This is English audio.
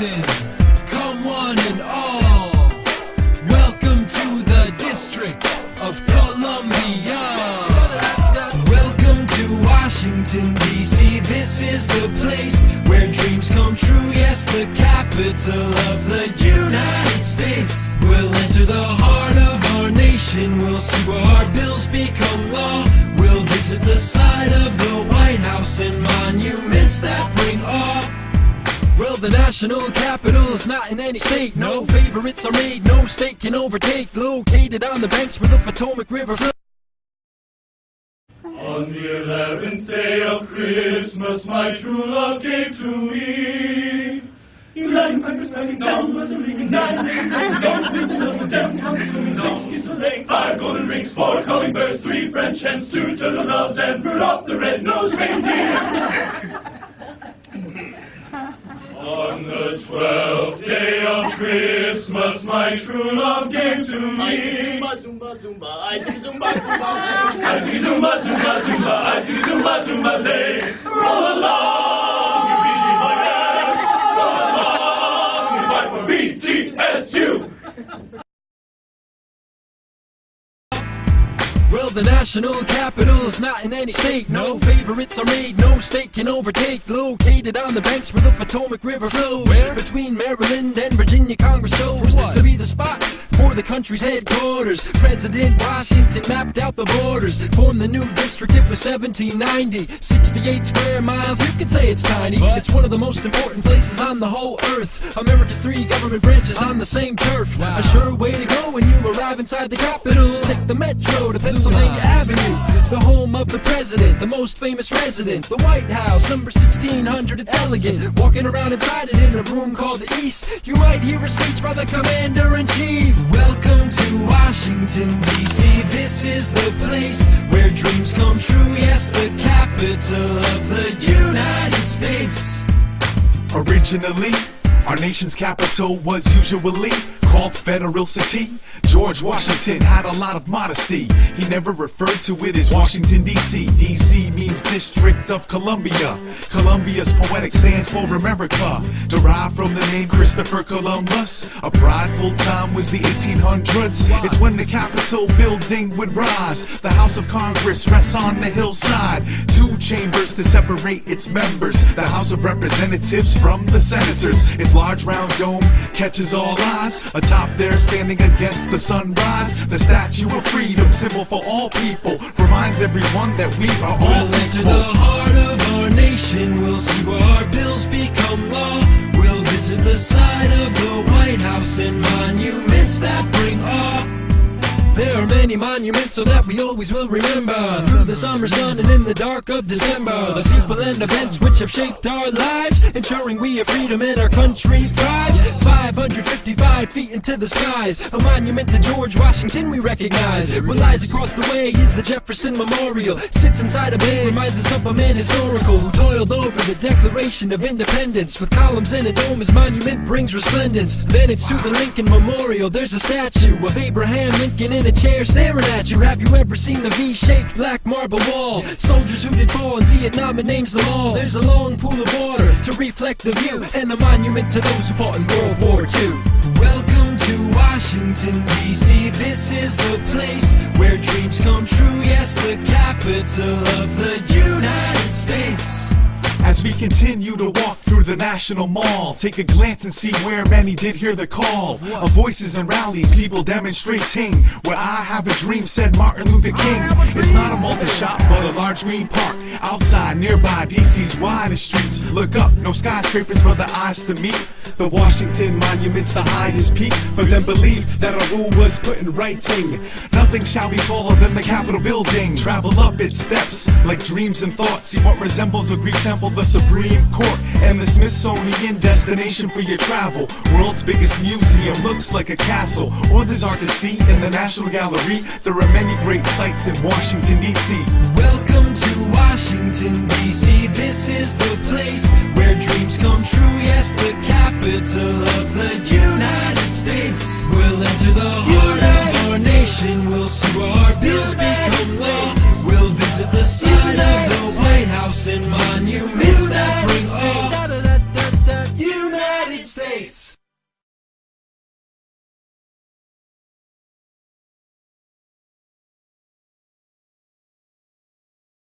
Washington, come one and all. Welcome to the District of Columbia. Welcome to Washington, D.C. This is the place where dreams come true. Yes, the capital of the United States. We'll enter the heart of our nation. We'll see where our bills become law. We'll visit the site of the White House and monuments that bring awe. Well, the national capital is not in any state. No favorites are made, no state can overtake. Located on the banks where the Potomac River flows. On the 11th day of Christmas, my true love gave to me. Uniting Packers, standing down, but a leaving 9 days, don't visit little 10 months, swimming 6 geese a lake, 5 golden rings, 4 calling birds, 3 French hens, 2 turtle doves, and Rudolph the red-nosed reindeer. On the 12th day of Christmas, my true love gave to me. I sing zumba, zumba, zumba, I sing zumba, zumba, zay. I sing zumba, zumba, zumba, I sing zumba, zumba, zay. Roll along, you BG boys, roll along, you fight for BGSU. Well, the national capital is not in any state. No favorites are made, no state can overtake. Located on the banks where the Potomac River flows. Where? Between Maryland and Virginia, Congress goes to be the spot for the country's headquarters. President Washington mapped out the borders, formed the new district. It was 1790, 68 square miles. You could say it's tiny, but it's one of the most important places on the whole earth. America's 3 government branches on the same turf. Wow. A sure way to go when you arrive inside the capital. Take the metro to Pennsylvania Avenue, the home of the president, the most famous resident. The White House, number 1600, it's elegant. Walking around inside it in a room called the East, you might hear a speech by the Commander-in-Chief. Welcome to Washington, D.C. This is the place where dreams come true. Yes, the capital of the United States. Originally, our nation's capital was usually called Federal City. George Washington had a lot of modesty. He never referred to it as Washington, D.C. D.C. means District of Columbia. Columbia's poetic stands for America, derived from the name Christopher Columbus. A prideful time was the 1800s. It's when the Capitol building would rise. The House of Congress rests on the hillside. 2 chambers to separate its members. The House of Representatives from the Senators. Its large round dome catches all eyes. Atop there, standing against the sunrise, the Statue of Freedom, symbol for all people, reminds everyone that we are all We'll enter the heart of our nation. We'll see where our bills become law. We'll visit the site of the White House and monuments that bring awe. There are many monuments so that we always will remember. Through the summer sun and in the dark of December, the people and events which have shaped our lives, ensuring we have freedom and our country thrives. 555 feet into the skies, a monument to George Washington we recognize. What lies across the way is the Jefferson Memorial. Sits inside a bay, reminds us of a man historical who toiled over the Declaration of Independence. With columns and a dome, his monument brings resplendence. Then it's to the Lincoln Memorial. There's a statue of Abraham Lincoln in a chair staring at you. Have you ever seen the V-shaped black marble wall? Soldiers who did fall in Vietnam, it names them all. There's a long pool of water to reflect the view, and a monument to those who fought in World War II. Welcome to Washington, D.C. This is the place where dreams come true. Yes, the capital of the United States. As we continue to walk through the National Mall, take a glance and see where many did hear the call of voices and rallies, people demonstrating. Where I have a dream, said Martin Luther King. It's not a multi-shop, but a large green park outside nearby DC's widest streets. Look up, no skyscrapers for the eyes to meet. The Washington Monument's the highest peak, but then believe that a rule was put in writing. Nothing shall be taller than the Capitol building. Travel up its steps like dreams and thoughts. See what resembles a Greek temple, the Supreme Court, and the Smithsonian, destination for your travel. World's biggest museum looks like a castle. Others are to see in the National Gallery. There are many great sights in Washington, D.C. Welcome to Washington, D.C. This is the place where dreams come true. Yes, the capital of the United States. We'll enter the heart of our nation. We'll see where our bills become law. We'll visit the site of the White House and monuments that bring awe.